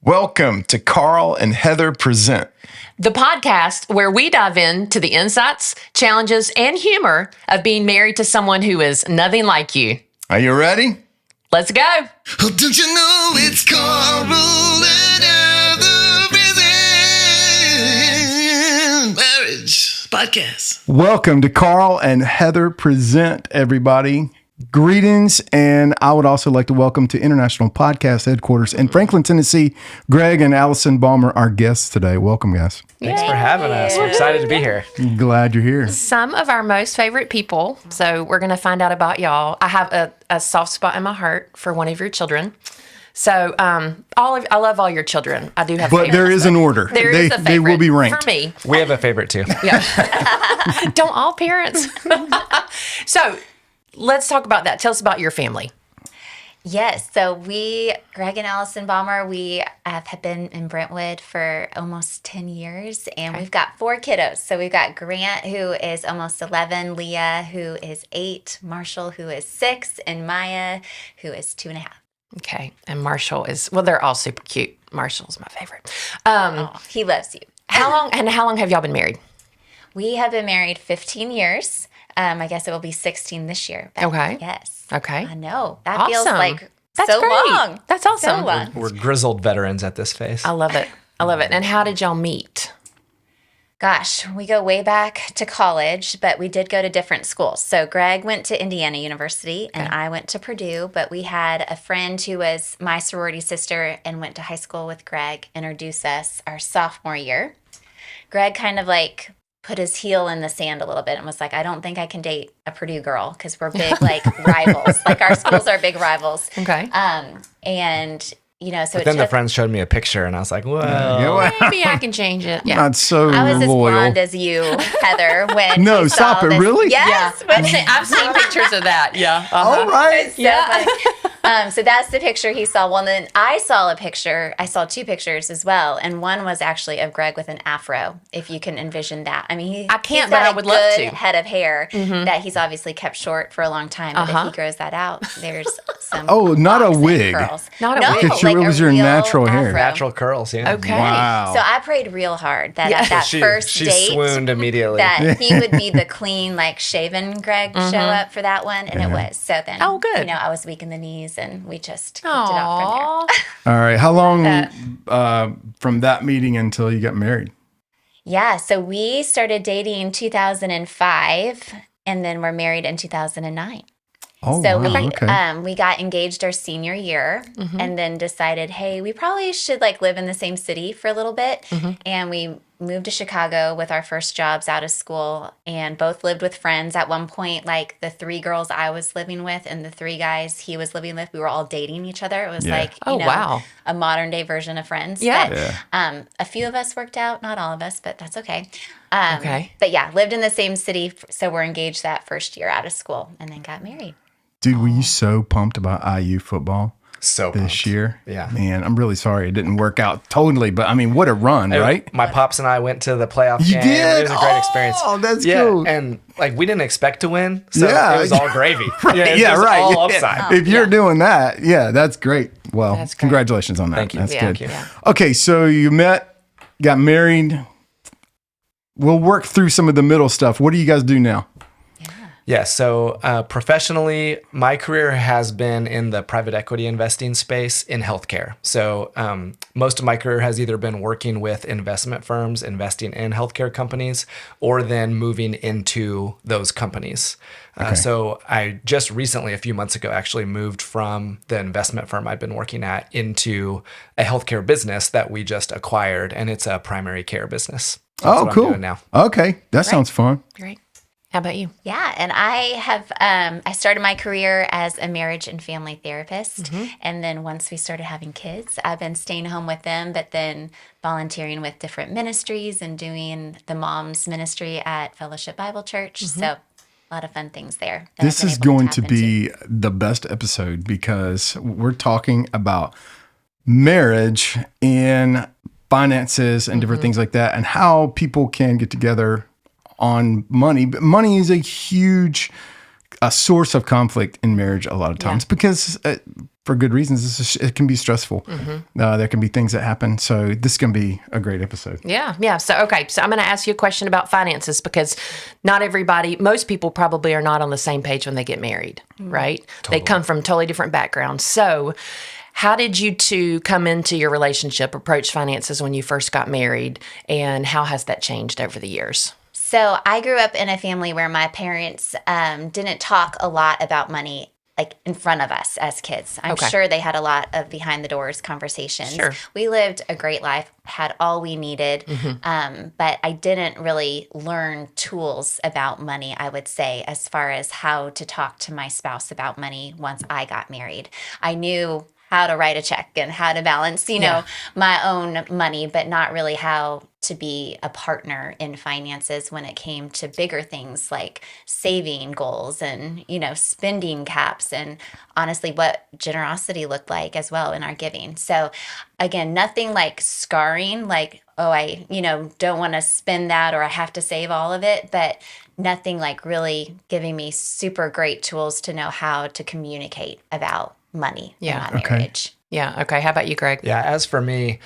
Welcome to Carl and Heather Present, the podcast where we dive into the insights, challenges, and humor of being married to someone who is nothing like you. Are you ready? Let's go. Oh, don't you know it's Carl and Heather Present Marriage Podcast. Welcome to Carl and Heather Present, everybody. Greetings, and I would also like to welcome to International Podcast Headquarters in Franklin, Tennessee, Greg and Alison Baumer, our guests today. Welcome, guys. Thanks for having us. We're excited to be here. Glad you're here. Some of our most favorite people. So we're going to find out about y'all. I have a soft spot in my heart for one of your children. So I love all your children. I do have But there is an order. There is a favorite. They will be ranked. For me. We have a favorite too. Yeah. Don't all parents? So let's talk about that. Tell us about your family. Yes. So Greg and Alison Baumer, we have been in Brentwood for almost 10 years, and we've got 4 kiddos. So we've got Grant, who is almost 11, Leah, who is 8, Marshall, who is 6, and Maya, who is 2.5. Okay. And Marshall is, well, they're all super cute. Marshall's my favorite. He loves you. How long have y'all been married? We have been married 15 years. I guess it will be 16 this year. But Okay. Yes. Okay. I know. That Awesome. feels like That's so great. long. That's awesome. So long. We're grizzled veterans at this phase. I love it. And how did y'all meet? Gosh, we go way back to college, but we did go to different schools. So Greg went to Indiana University and I went to Purdue, but we had a friend who was my sorority sister and went to high school with Greg, introduce us our sophomore year. Greg kind of like put his heel in the sand a little bit and was like, I don't think I can date a Purdue girl because we're big like rivals. Like our schools are big rivals. Okay. And you know, so But then the friends showed me a picture and I was like, whoa. Maybe I can change it. Yeah. Not so I was as loyal. blonde as you, Heather, when No, we stop saw it, this. really? Yes. I've seen pictures of that. Yeah. All right. So funny. So that's the picture he saw. Well, then I saw a picture. I saw 2 pictures as well, and one was actually of Greg with an afro. If you can envision that, I mean, I can't, he's got but I a would love good to. head of hair that he's obviously kept short for a long time. But if he grows that out, there's some. Oh, not a locks and wig. curls. Not a no, wig. Because it like was a your real natural hair. afro. Natural curls, yeah. Okay. Wow. So I prayed real hard that at that first she date, swooned immediately. that he would be the clean, like shaven Greg show up for that one, and it was. So then, Oh, good. You know, I was weak in the knees, and we just kicked it off from there. Aww. All right. How long from that meeting until you got married? Yeah, so we started dating in 2005, and then we're married in 2009. Oh, So wow. Okay. we got engaged our senior year, and then decided, hey, we probably should like live in the same city for a little bit, and we moved to Chicago with our first jobs out of school, and both lived with friends. At one point, like the 3 girls I was living with and the 3 guys he was living with, we were all dating each other. It was Yeah. like, Oh, wow. a modern day version of Friends. Yeah. But, a few of us worked out, not all of us, but that's okay. Okay. But yeah, lived in the same city, so we're engaged that first year out of school, and then got married. Dude, were you so pumped about IU football So this pumped. year? Yeah. Man, I'm really sorry it didn't work out totally, but I mean, what a run, right? My pops and I went to the playoff You game. did? It was a great experience. Oh, that's yeah, cool. And like we didn't expect to win, so Yeah. it was all gravy. Right. it was right. all Yeah. upside. If you're doing that, yeah, that's great. Well, That's great. congratulations on that. Thank you. That's Yeah. good. Thank you. Yeah. Okay, so you met, got married. We'll work through some of the middle stuff. What do you guys do now? Yeah, so professionally, my career has been in the private equity investing space in healthcare. So most of my career has either been working with investment firms, investing in healthcare companies, or then moving into those companies. So I just recently, a few months ago, actually moved from the investment firm I've been working at into a healthcare business that we just acquired, and it's a primary care business. So that's what cool. I'm doing now. Okay, that sounds fun. Great. How about you? Yeah, and I have I started my career as a marriage and family therapist, and then once we started having kids, I've been staying home with them, but then volunteering with different ministries and doing the moms ministry at Fellowship Bible Church. So a lot of fun things there. that This I've been is able going tap to into. be the best episode because we're talking about marriage and finances and different things like that, and how people can get together on money. But money is a huge a source of conflict in marriage a lot of times because for good reasons, it can be stressful. There can be things that happen. So this is going to be a great episode. Yeah. So I'm going to ask you a question about finances because not everybody, most people probably are not on the same page when they get married, right? Totally. They come from totally different backgrounds. So how did you two come into your relationship, approach finances when you first got married, and how has that changed over the years? So I grew up in a family where my parents didn't talk a lot about money like in front of us as kids. I'm sure they had a lot of behind the doors conversations. Sure. We lived a great life, had all we needed, but I didn't really learn tools about money, I would say, as far as how to talk to my spouse about money once I got married. I knew how to write a check and how to balance, my own money, but not really how to be a partner in finances when it came to bigger things like saving goals and, spending caps and honestly what generosity looked like as well in our giving. So again, nothing like scarring, like, I, don't want to spend that or I have to save all of it, but nothing like really giving me super great tools to know how to communicate about money in my marriage. Yeah. Okay. How about you, Greg? Yeah. As for me,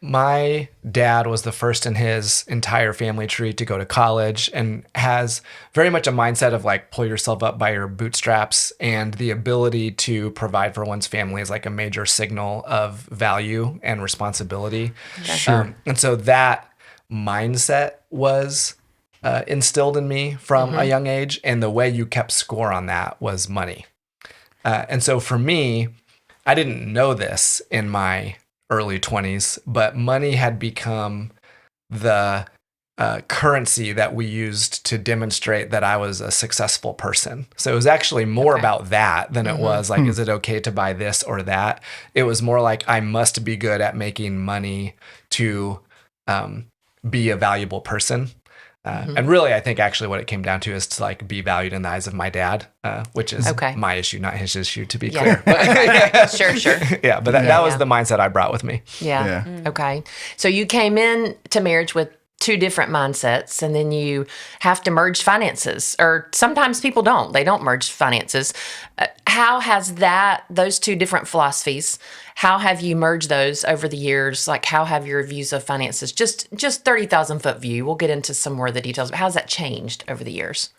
my dad was the first in his entire family tree to go to college and has very much a mindset of like pull yourself up by your bootstraps, and the ability to provide for one's family is like a major signal of value and responsibility. Sure. And so that mindset was instilled in me from a young age, and the way you kept score on that was money. And so for me, I didn't know this in my early 20s, but money had become the currency that we used to demonstrate that I was a successful person. So it was actually more about that than it was like, is it okay to buy this or that? It was more like, I must be good at making money to be a valuable person. And really, I think actually what it came down to is to like be valued in the eyes of my dad, which is my issue, not his issue, to be clear. Sure. Yeah, but that was the mindset I brought with me. Yeah. Okay. So you came in to marriage with two different mindsets, and then you have to merge finances, or sometimes people don't. They don't merge finances. How has those two different philosophies, how have you merged those over the years? Like, how have your views of finances, just 30,000 foot view, we'll get into some more of the details, but how's that changed over the years?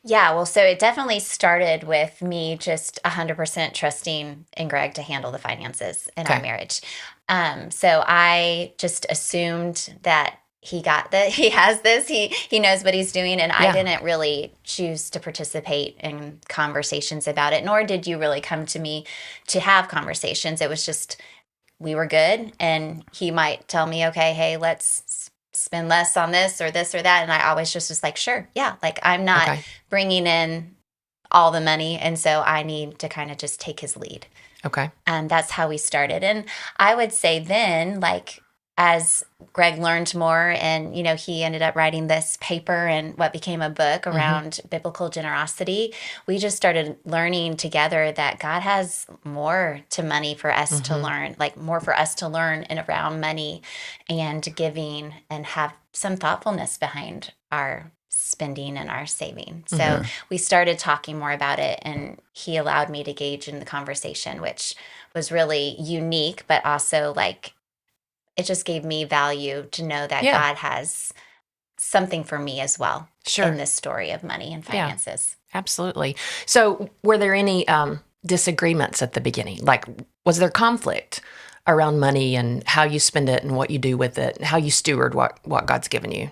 Yeah, well, so it definitely started with me just 100% trusting in Greg to handle the finances in our marriage. So I just assumed that he has this, he knows what he's doing, and I didn't really choose to participate in conversations about it, nor did you really come to me to have conversations. It was just, we were good, and he might tell me, okay, hey, let's spend less on this or that, and I always just was like, sure, yeah, like I'm not bringing in all the money, and so I need to kind of just take his lead. Okay. And that's how we started. And I would say then, like, as Greg learned more and, he ended up writing this paper and what became a book around biblical generosity, we just started learning together that God has more to money for us to learn, like more for us to learn and around money and giving, and have some thoughtfulness behind our spending and our saving. So we started talking more about it, and he allowed me to engage in the conversation, which was really unique, but also like, it just gave me value to know that God has something for me as well in this story of money and finances. Yeah, absolutely. So were there any disagreements at the beginning? Like, was there conflict around money and how you spend it and what you do with it, and how you steward what God's given you?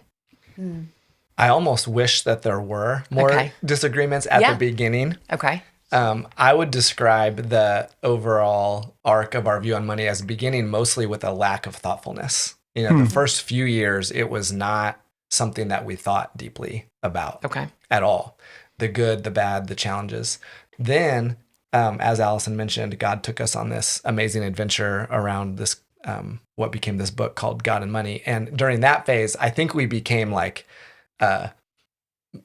I almost wish that there were more disagreements at the beginning. Okay. I would describe the overall arc of our view on money as beginning mostly with a lack of thoughtfulness. The first few years, it was not something that we thought deeply about at all. The good, the bad, the challenges. Then, as Allison mentioned, God took us on this amazing adventure around this, what became this book called God and Money. And during that phase, I think we became like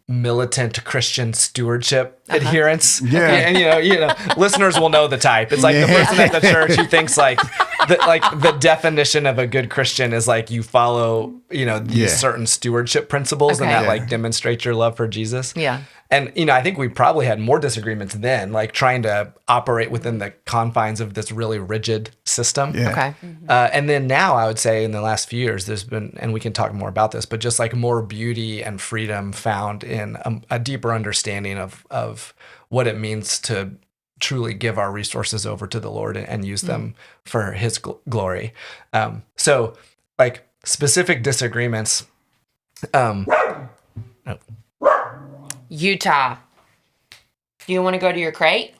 militant Christian stewardship adherence. Yeah. And listeners will know the type. It's like the person at the church who thinks like the definition of a good Christian is like you follow, these certain stewardship principles and that like demonstrate your love for Jesus. Yeah. And, I think we probably had more disagreements then, like trying to operate within the confines of this really rigid system. Yeah. Okay. And then now I would say in the last few years, there's been, and we can talk more about this, but just like more beauty and freedom found in a deeper understanding of what it means to truly give our resources over to the Lord and use them for his glory. So like specific disagreements, Utah. You want to go to your crate?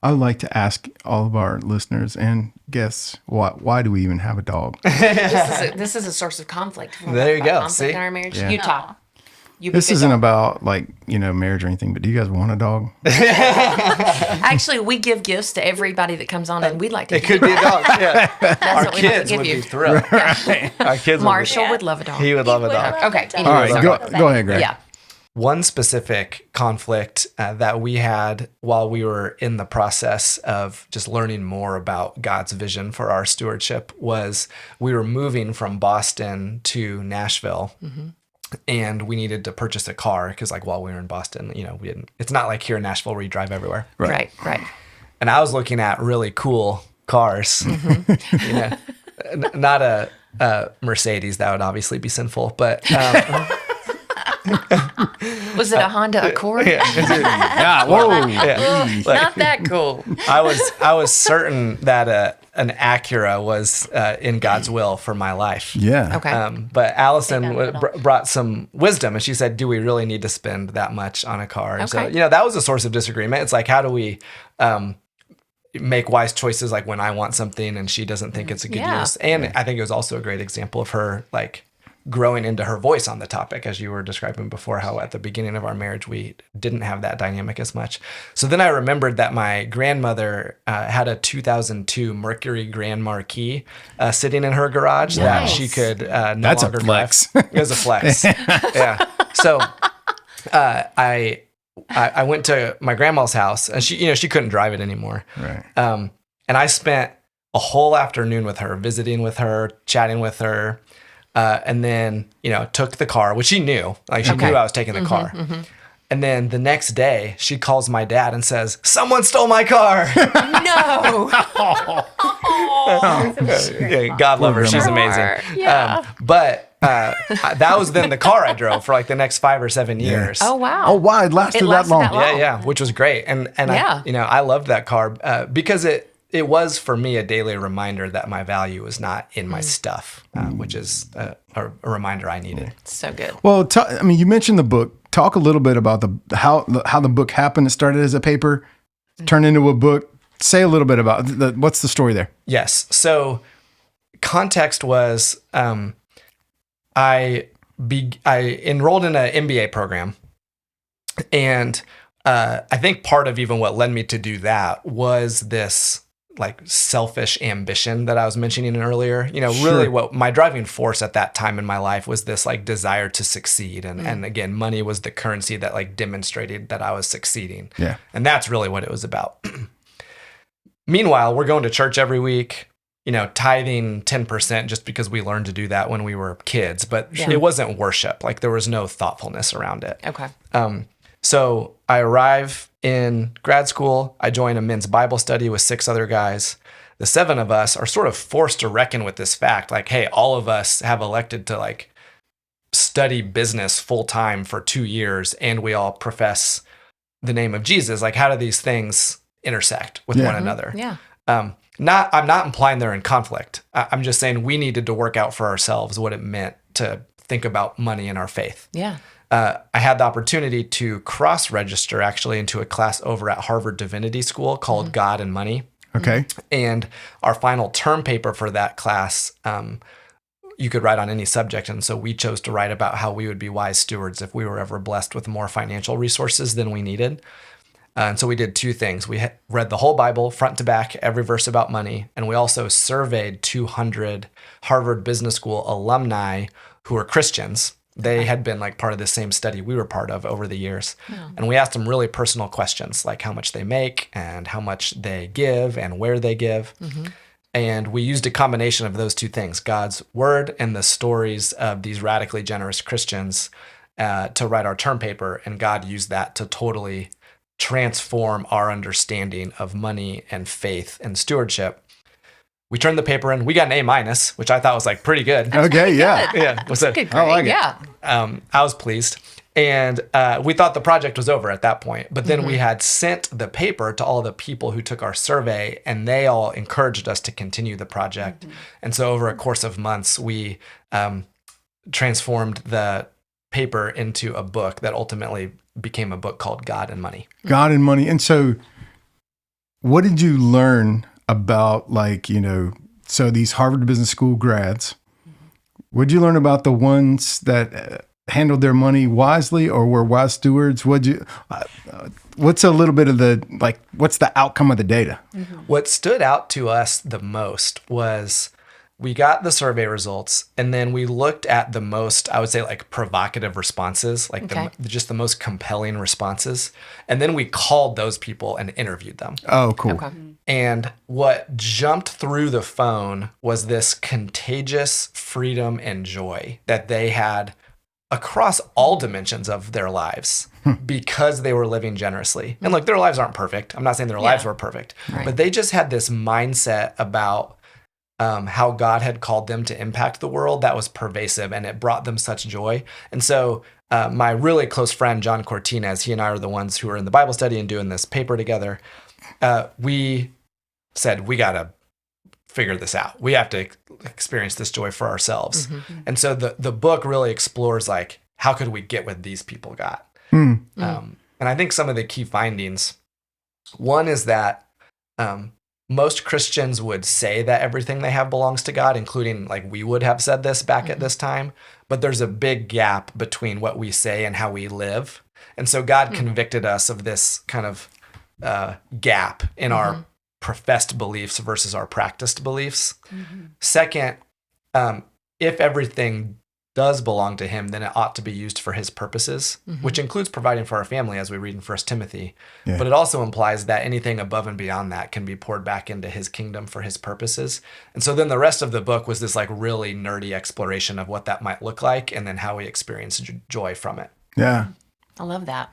I would like to ask all of our listeners and guests, why do we even have a dog? This is a source of conflict. There you go. Conflict See? in our marriage. Yeah. Utah. You This pick a isn't dog. about like, marriage or anything, but do you guys want a dog? Actually, we give gifts to everybody that comes on, and we'd like to. it could be a dog. Yeah. That's Our what we'd like to kids give would you. be thrilled. Our kids Marshall would love a dog. He would love a dog. Okay. All right, go ahead, Greg. Yeah. One specific conflict that we had while we were in the process of just learning more about God's vision for our stewardship was we were moving from Boston to Nashville. And we needed to purchase a car because, like, while we were in Boston, we didn't. It's not like here in Nashville where you drive everywhere. Right. And I was looking at really cool cars. Not a Mercedes. That would obviously be sinful. But Was it a Honda Accord? Yeah, whoa. yeah, Not that cool. I was certain that an Acura was in God's will for my life. Yeah. Okay. But Allison Big on middle. brought some wisdom, and she said, "Do we really need to spend that much on a car?" And so, Okay. that was a source of disagreement. It's like, how do we make wise choices? Like when I want something and she doesn't think it's a good Yeah. use. And I think it was also a great example of her like growing into her voice on the topic, as you were describing before, how at the beginning of our marriage, we didn't have that dynamic as much. So then I remembered that my grandmother had a 2002 Mercury Grand Marquis sitting in her garage that Nice. she could no That's a longer flex. drive. It was a flex. Yeah. So I went to my grandma's house, and she couldn't drive it anymore. Right. And I spent a whole afternoon with her, visiting with her, chatting with her. And then, took the car, which she knew. Like, she knew I was taking the car. And then the next day, she calls my dad and says, "Someone stole my car." No. Yeah, God love her. She's amazing. Yeah. But that was then the car I drove for like the next 5 or 7 years. Oh wow. Oh, wow. It lasted, It lasted that long. that long. Yeah, which was great. And Yeah. I loved that car because it was for me a daily reminder that my value was not in my stuff, which is a reminder I needed. So good. Well, you mentioned the book. Talk a little bit about how the book happened. It started as a paper, turned into a book. Say a little bit about what's the story there. Yes. So context was I enrolled in an MBA program, and I think part of even what led me to do that was this like selfish ambition that I was mentioning earlier. Really what my driving force at that time in my life was this like desire to succeed. And again, money was the currency that like demonstrated that I was succeeding. Yeah. And that's really what it was about. Meanwhile, we're going to church every week, tithing 10% just because we learned to do that when we were kids, but it wasn't worship. Like there was no thoughtfulness around it. Okay. So I arrive in grad school. I join a men's Bible study with 6 other guys. The 7 of us are sort of forced to reckon with this fact. Like, hey, all of us have elected to like study business full time for 2 years, and we all profess the name of Jesus. Like, how do these things intersect with one another? Yeah. I'm not implying they're in conflict. I'm just saying we needed to work out for ourselves what it meant to think about money in our faith. Yeah. I had the opportunity to cross-register actually into a class over at Harvard Divinity School called God and Money. Okay. And our final term paper for that class, you could write on any subject. And so we chose to write about how we would be wise stewards if we were ever blessed with more financial resources than we needed. And so we did 2 things. We read the whole Bible, front to back, every verse about money. And we also surveyed 200 Harvard Business School alumni who were Christians. They had been like part of the same study we were part of over the years. And we asked them really personal questions, like how much they make and how much they give and where they give. And we used a combination of those 2 things, God's word and the stories of these radically generous Christians, to write our term paper, and God used that to totally transform our understanding of money and faith and stewardship. We turned the paper in. We got an A-, which I thought was like pretty good. Okay, yeah. Yeah, was a, Good I like grade. it. Yeah. I was pleased. And we thought the project was over at that point. But then we had sent the paper to all the people who took our survey, and they all encouraged us to continue the project. And so over a course of months, we transformed the paper into a book that ultimately became a book called God and Money. God and money. And so what did you learn about, like, so these Harvard Business School grads, what did you learn about the ones that handled their money wisely or were wise stewards? What's a little bit of what's the outcome of the data? What stood out to us the most was we got the survey results, and then we looked at the most, I would say, like provocative responses, like just the most compelling responses. And then we called those people and interviewed them. Oh, cool. Okay. And what jumped through the phone was this contagious freedom and joy that they had across all dimensions of their lives because they were living generously. And look, their lives aren't perfect. I'm not saying their lives were perfect, but they just had this mindset about how God had called them to impact the world that was pervasive, and it brought them such joy. And so my really close friend, John Cortinez, he and I are the ones who are in the Bible study and doing this paper together. We said, we got to figure this out. We have to experience this joy for ourselves. And so the book really explores, like, how could we get what these people got? And I think some of the key findings, one is that most Christians would say that everything they have belongs to God, including, like, we would have said this back at this time, but there's a big gap between what we say and how we live. And so God convicted us of this kind of gap in our professed beliefs versus our practiced beliefs. Second, if everything does belong to him, then it ought to be used for his purposes, which includes providing for our family, as we read in 1 Timothy. But it also implies that anything above and beyond that can be poured back into his kingdom for his purposes. And so then the rest of the book was this, like, really nerdy exploration of what that might look like, and then how we experience joy from it. Yeah. I love that.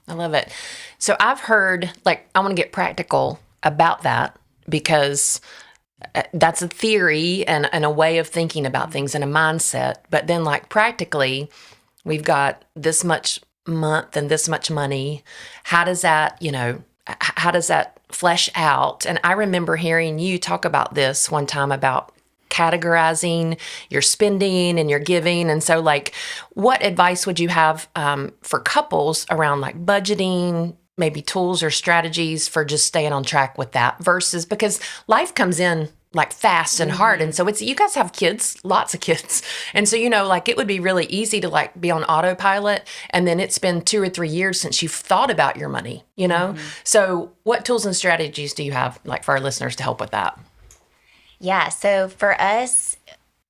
I love it. So I've heard, like, I want to get practical about that, because that's a theory and a way of thinking about things and a mindset. But then, like, practically, we've got this much month and this much money. How does that, how does that flesh out? And I remember hearing you talk about this one time about categorizing your spending and your giving. And so, like, what advice would you have for couples around, like, budgeting, maybe tools or strategies for just staying on track with that, versus, because life comes in like fast and hard. And so you guys have kids, lots of kids. And so, like, it would be really easy to, like, be on autopilot, and then it's been 2 or 3 years since you've thought about your money, So what tools and strategies do you have, like, for our listeners to help with that? Yeah. So for us,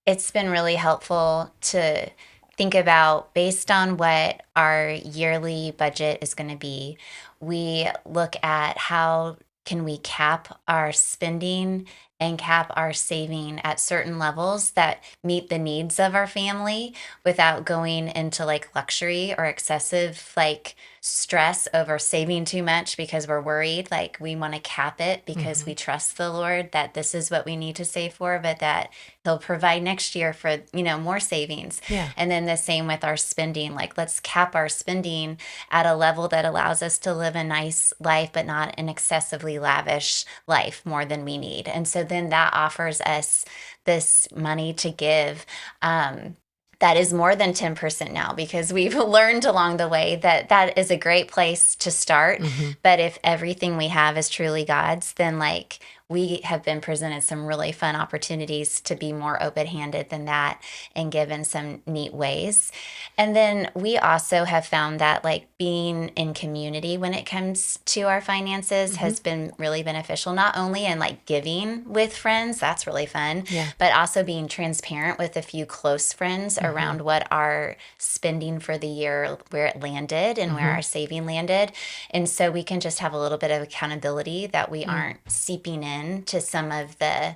it's been really helpful to think about, based on what our yearly budget is going to be, we look at how can we cap our spending and cap our saving at certain levels that meet the needs of our family without going into, like, luxury or excessive, like, stress over saving too much because we're worried. Like, we want to cap it because we trust the Lord that this is what we need to save for, but that he'll provide next year for, more savings. Yeah. And then the same with our spending. Like, let's cap our spending at a level that allows us to live a nice life, but not an excessively lavish life more than we need. And so then that offers us this money to give that is more than 10% now, because we've learned along the way that that is a great place to start. But if everything we have is truly God's, then, like, we have been presented some really fun opportunities to be more open-handed than that and give in some neat ways. And then we also have found that, like, being in community when it comes to our finances has been really beneficial, not only in, like, giving with friends, that's really fun, but also being transparent with a few close friends around what our spending for the year, where it landed and where our saving landed. And so we can just have a little bit of accountability that we aren't seeping in to some of the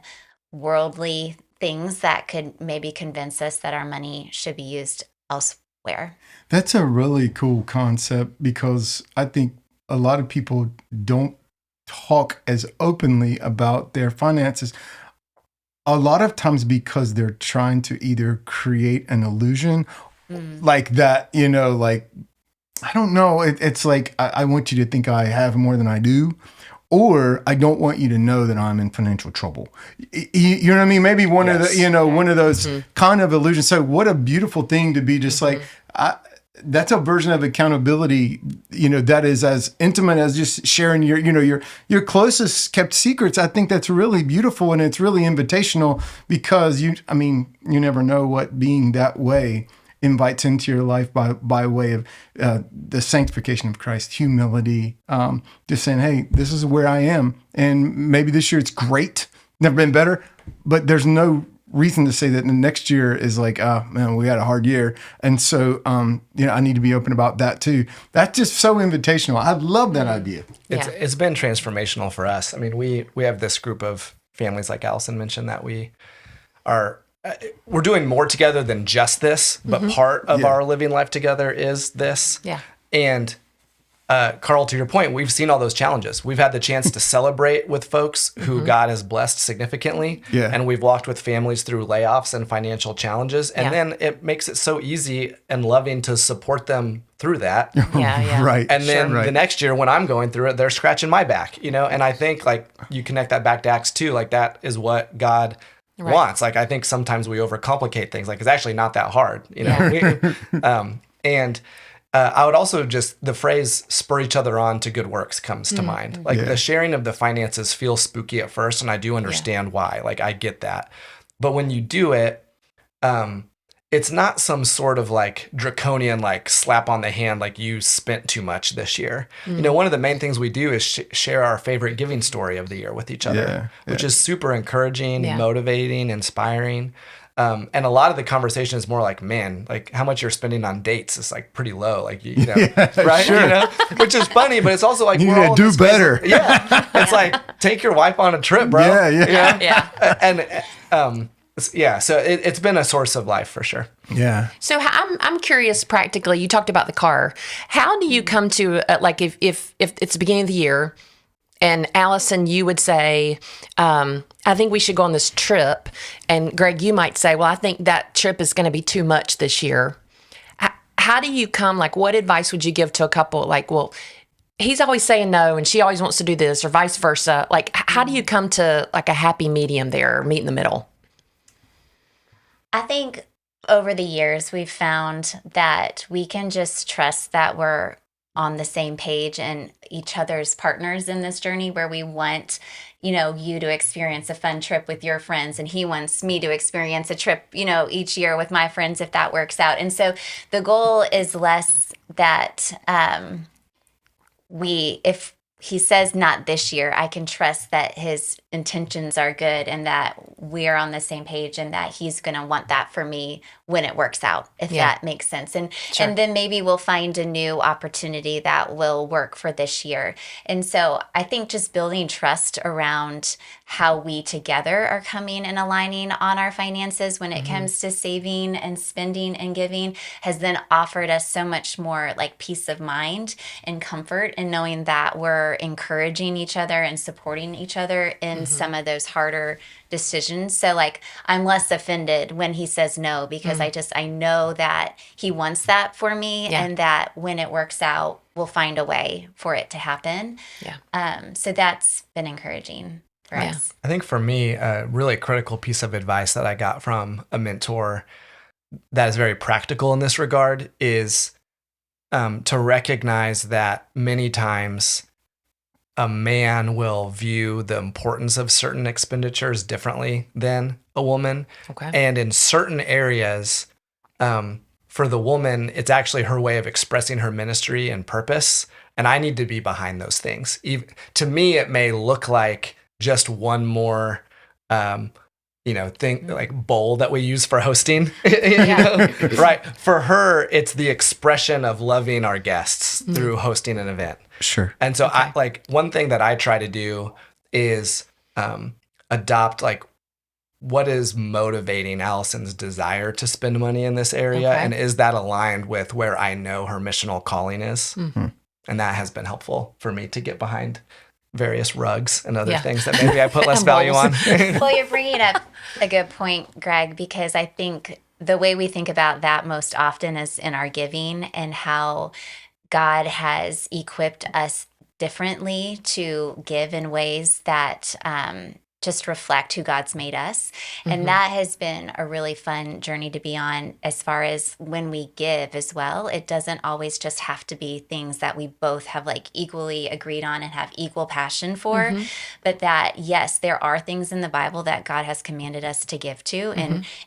worldly things that could maybe convince us that our money should be used wear. That's a really cool concept because I think a lot of people don't talk as openly about their finances. A lot of times because they're trying to either create an illusion like that, like, I don't know. It's like, I want you to think I have more than I do, or I don't want you to know that I'm in financial trouble. You know what I mean? Maybe one of the, one of those kind of illusions. So what a beautiful thing to be just like, that's a version of accountability, that is as intimate as just sharing your closest kept secrets. I think that's really beautiful, and it's really invitational because you never know what being that way invites into your life by way of the sanctification of Christ, humility, just saying, hey, this is where I am. And maybe this year it's great, never been better, but there's no reason to say that the next year is like, oh man, we had a hard year. And so, I need to be open about that too. That's just so invitational. I love that idea. It's been transformational for us. I mean, we have this group of families, like Allison mentioned, that we're doing more together than just this, but part of our living life together is this. Yeah. And Carl, to your point, we've seen all those challenges. We've had the chance to celebrate with folks who God has blessed significantly. Yeah. And we've walked with families through layoffs and financial challenges. And then it makes it so easy and loving to support them through that. Yeah. Right. And then the next year when I'm going through it, they're scratching my back, and I think like you connect that back to Acts 2, like that is what God wants. Like, I think sometimes we overcomplicate things. Like, it's actually not that hard, and I would also just, the phrase spur each other on to good works comes to mind. Like the sharing of the finances feels spooky at first, and I do understand why. Like, I get that. But when you do it, it's not some sort of like draconian, like slap on the hand, like you spent too much this year. One of the main things we do is share our favorite giving story of the year with each other, which is super encouraging, motivating, inspiring. And a lot of the conversation is more like, man, like how much you're spending on dates is like pretty low, like, right? Sure. Which is funny, but it's also like, you need to do better. It's like, take your wife on a trip, bro. And, so it's been a source of life for sure. Yeah. So I'm curious, practically, you talked about the car. How do you come to, like, if it's the beginning of the year, and Allison, you would say, I think we should go on this trip. And Greg, you might say, well, I think that trip is going to be too much this year. How do you come, like, what advice would you give to a couple? Like, well, he's always saying no, and she always wants to do this, or vice versa. Like, how do you come to like a happy medium there, or meet in the middle? I think over the years, we've found that we can just trust that we're on the same page and each other's partners in this journey, where we want, you to experience a fun trip with your friends, and he wants me to experience a trip, each year with my friends, if that works out. And so the goal is less that if he says not this year, I can trust that his intentions are good and that we're on the same page, and that he's going to want that for me when it works out, if that makes sense. And and then maybe we'll find a new opportunity that will work for this year. And so I think just building trust around how we together are coming and aligning on our finances when it comes to saving and spending and giving has then offered us so much more like peace of mind and comfort in knowing that we're encouraging each other and supporting each other in some of those harder decisions. So like, I'm less offended when he says no, because I know that he wants that for me, and that when it works out, we'll find a way for it to happen. So that's been encouraging for us. I think for me, a really critical piece of advice that I got from a mentor that is very practical in this regard is to recognize that many times a man will view the importance of certain expenditures differently than a woman. Okay. And in certain areas, for the woman, it's actually her way of expressing her ministry and purpose. And I need to be behind those things. To me, it may look like just one more, thing like bowl that we use for hosting, right? For her, it's the expression of loving our guests through hosting an event. Sure. And so one thing that I try to do is adopt like what is motivating Allison's desire to spend money in this area? Okay. And is that aligned with where I know her missional calling is? And that has been helpful for me to get behind various rugs and other things that maybe I put less And value on. bowls. Well, you're bringing up a good point, Greg, because I think the way we think about that most often is in our giving and how God has equipped us differently to give in ways that just reflect who God's made us. And that has been a really fun journey to be on as far as when we give as well. It doesn't always just have to be things that we both have like equally agreed on and have equal passion for, but that, yes, there are things in the Bible that God has commanded us to give to,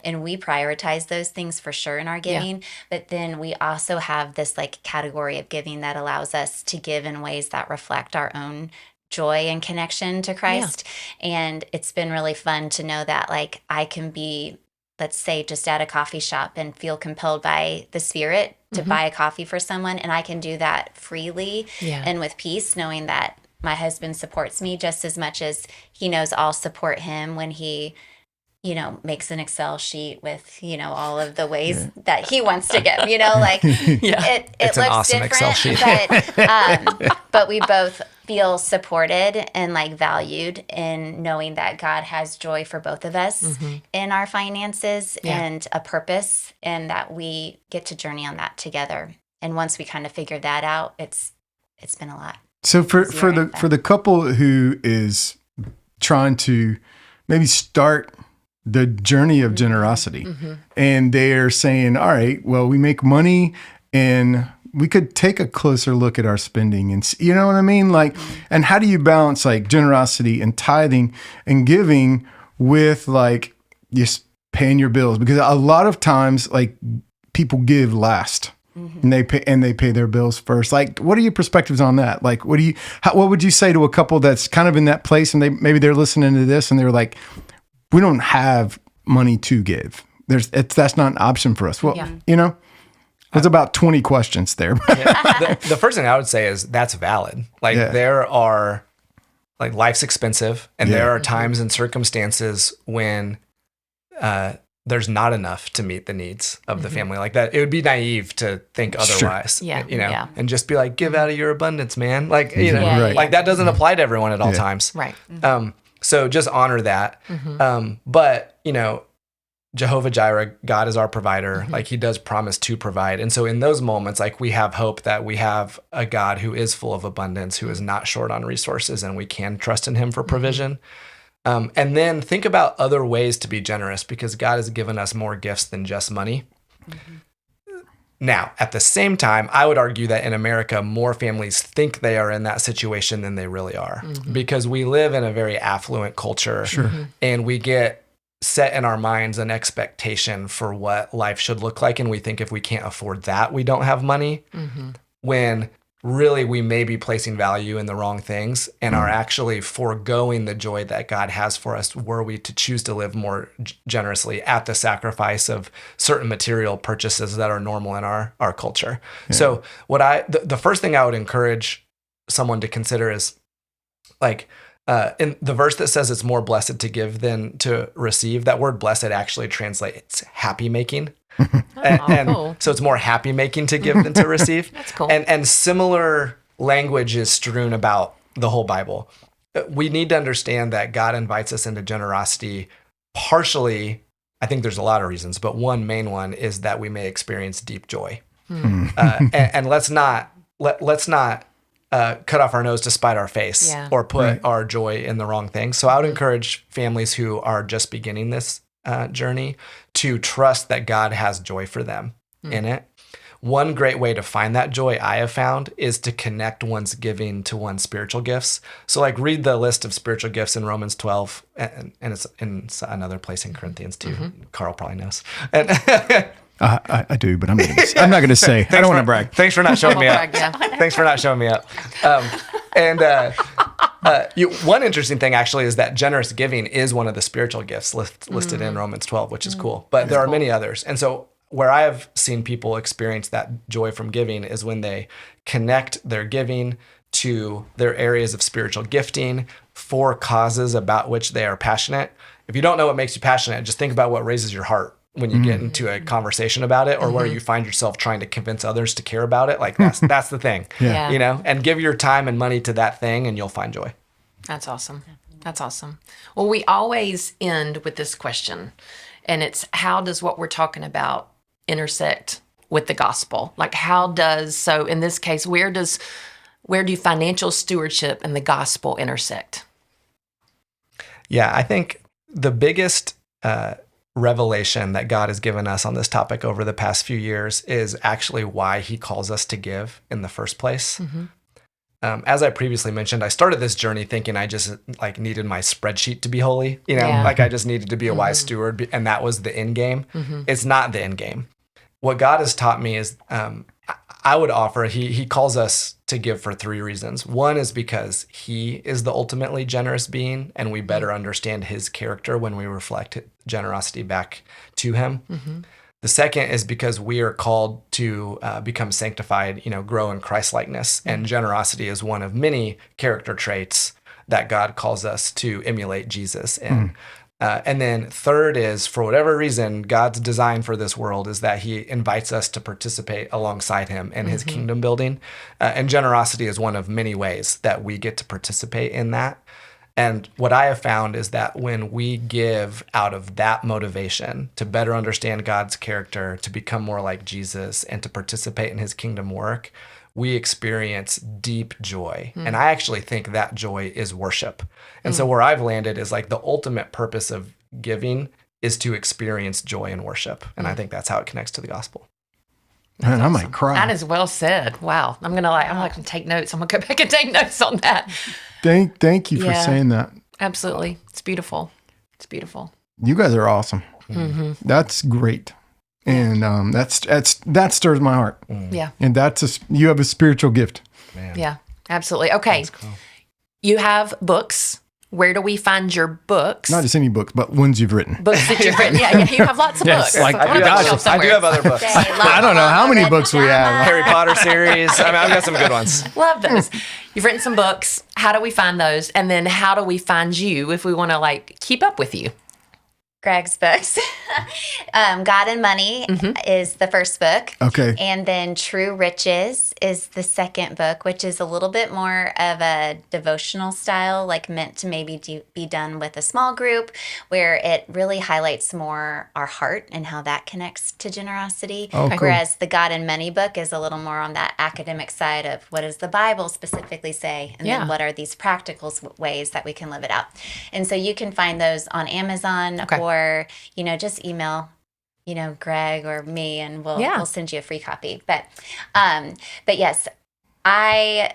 and we prioritize those things for sure in our giving. But then we also have this like category of giving that allows us to give in ways that reflect our own joy and connection to Christ. And it's been really fun to know that like I can be, let's say, just at a coffee shop and feel compelled by the Spirit to buy a coffee for someone, and I can do that freely and with peace, knowing that my husband supports me just as much as he knows I'll support him when he, you know, makes an Excel sheet with, you know, all of the ways that he wants to give, you know, like it It's an looks awesome Excel different, but we both feel supported and like valued in knowing that God has joy for both of us in our finances and a purpose, and that we get to journey on that together. And once we kind of figured that out, it's been a lot. So for the couple who is trying to maybe start the journey of generosity, and they're saying, all right, well, we make money and we could take a closer look at our spending, and you know what I mean? Like, and how do you balance like generosity and tithing and giving with like just paying your bills? Because a lot of times like people give last. And they pay their bills first. Like, what are your perspectives on that? Like, what would you say to a couple that's kind of in that place, and maybe they're listening to this and they're like, we don't have money to give. That's not an option for us. Well, you know, there's about 20 questions there. The first thing I would say is that's valid. Like there are, like, life's expensive, and there are times and circumstances when there's not enough to meet the needs of the family. Like that, it would be naive to think otherwise. You know, and just be like, give out of your abundance, man. Like, you know, like that doesn't apply to everyone at all times. Right. So just honor that. But, you know, Jehovah Jireh, God is our provider. Like he does promise to provide. And so in those moments, like we have hope that we have a God who is full of abundance, who is not short on resources, and we can trust in him for provision. And then think about other ways to be generous, because God has given us more gifts than just money. Now, at the same time, I would argue that in America, more families think they are in that situation than they really are, because we live in a very affluent culture, and we get set in our minds an expectation for what life should look like. And we think if we can't afford that, we don't have money, when really we may be placing value in the wrong things and are actually foregoing the joy that God has for us were we to choose to live more generously at the sacrifice of certain material purchases that are normal in our culture. So the first thing I would encourage someone to consider is like, in the verse that says it's more blessed to give than to receive, that word blessed actually translates happy making. And cool. So it's more happy making to give than to receive. That's cool. And similar language is strewn about the whole Bible. We need to understand that God invites us into generosity partially. I think there's a lot of reasons, but one main one is that we may experience deep joy. And let's not cut off our nose to spite our face or put our joy in the wrong thing. So I would encourage families who are just beginning this journey to trust that God has joy for them in it. One great way to find that joy I have found is to connect one's giving to one's spiritual gifts. So like read the list of spiritual gifts in Romans 12, and it's in another place in Corinthians too. Carl probably knows. And I do, but I'm not going to say. I don't want to brag. Thanks for not showing me up. Thanks for not showing me up. One interesting thing actually is that generous giving is one of the spiritual gifts listed in Romans 12, which is cool. But there are many others. And so where I have seen people experience that joy from giving is when they connect their giving to their areas of spiritual gifting for causes about which they are passionate. if you don't know what makes you passionate, just think about what raises your heart when you get into a conversation about it, or where you find yourself trying to convince others to care about it. Like that's the thing, Yeah. you know, and give your time and money to that thing and you'll find joy. That's awesome. That's awesome. Well, we always end with this question, and it's, how does what we're talking about intersect with the gospel? Like, so in this case, where do financial stewardship and the gospel intersect? Yeah, I think the biggest revelation that God has given us on this topic over the past few years is actually why he calls us to give in the first place. As I previously mentioned, I started this journey thinking I just like needed my spreadsheet to be holy, you know, Yeah. like I just needed to be a wise steward, and that was the end game. It's not the end game. What God has taught me is, I would offer, he calls us to give for 3 reasons. One is because he is the ultimately generous being, and we better understand his character when we reflect generosity back to him. The second is because we are called to become sanctified, you know, grow in Christ-likeness, and generosity is one of many character traits that God calls us to emulate Jesus in. And then third is, for whatever reason, God's design for this world is that he invites us to participate alongside him in his kingdom building. And generosity is one of many ways that we get to participate in that. And what I have found is that when we give out of that motivation to better understand God's character, to become more like Jesus, and to participate in his kingdom work, we experience deep joy. And I actually think that joy is worship. And so where I've landed is like the ultimate purpose of giving is to experience joy and worship. And I think that's how it connects to the gospel. Man, I might cry. That is well said. Wow. I'm gonna take notes. I'm gonna go back and take notes on that. Thank you for Yeah. saying that. Absolutely. It's beautiful. It's beautiful. You guys are awesome. That's great. And that stirs my heart. Yeah. And you have a spiritual gift. Man. Yeah. Absolutely. Okay. You have books. Where do we find your books? Not just any books, but ones you've written. Books that you've written. Yeah, you have lots of Yes, books. like- On a I do bookshelf have somewhere. other books. I don't know how many books we have. Harry Potter series. I mean, I've got some good ones. Love those. You've written some books. How do we find those? And then how do we find you if we want to like keep up with you? Greg's books. God and Money is the first book. Okay. And then True Riches is the second book, which is a little bit more of a devotional style, like meant to maybe be done with a small group, where it really highlights more our heart and how that connects to generosity. Oh, cool. Whereas the God and Money book is a little more on that academic side of what does the Bible specifically say, and Yeah. then what are these practical ways that we can live it out. And so you can find those on Amazon, or, you know, just email, you know, Greg or me, and we'll send you a free copy. But yes, I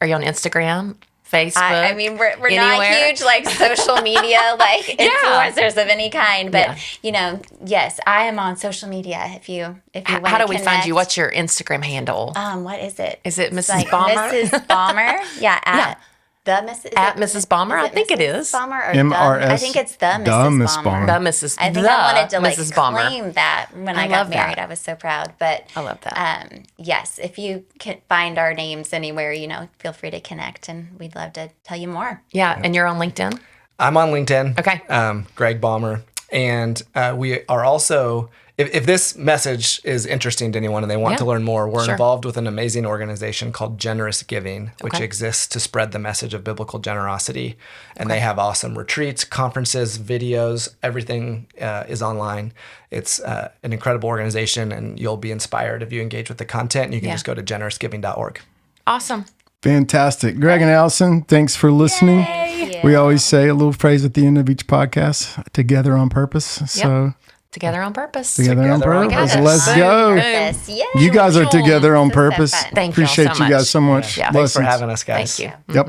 Are you on Instagram, Facebook? I mean, we're not anywhere? huge like social media like influencers of any kind, but you know, yes, I am on social media. If you want, how do we find you? What's your Instagram handle? What is it? Is it Mrs. Like Baumer? Mrs. Baumer? Yeah, the Mrs. At Mrs. Baumer? I think it Mrs. is. Baumer or MRS. I think it's the The Mrs. Miss Baumer. Baumer. The Mrs. I think the I wanted to like Mrs. Baumer. claim that when I love got married. that. I was so proud. But I love that. Yes, if you can find our names anywhere, you know, feel free to connect, and we'd love to tell you more. Yeah, and you're on LinkedIn? I'm on LinkedIn. Okay. Greg Baumer. And we are also, if this message is interesting to anyone and they want to learn more, we're involved with an amazing organization called Generous Giving, which exists to spread the message of biblical generosity. And they have awesome retreats, conferences, videos, everything is online. It's an incredible organization, and you'll be inspired if you engage with the content. You can just go to generousgiving.org. Awesome. Fantastic. Greg and Alison, thanks for listening. Thank We you. always say a little phrase at the end of each podcast, together on purpose. So Together on purpose. together on Together on purpose. purpose. Let's Boom. go. Yes, yay. You guys are together on This is so purpose. fun. Thank y'all Appreciate so you guys so much. much. Yeah. Thanks for Blessings. having us, guys. Thank you. Yep.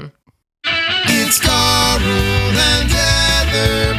It's Carl and Heather.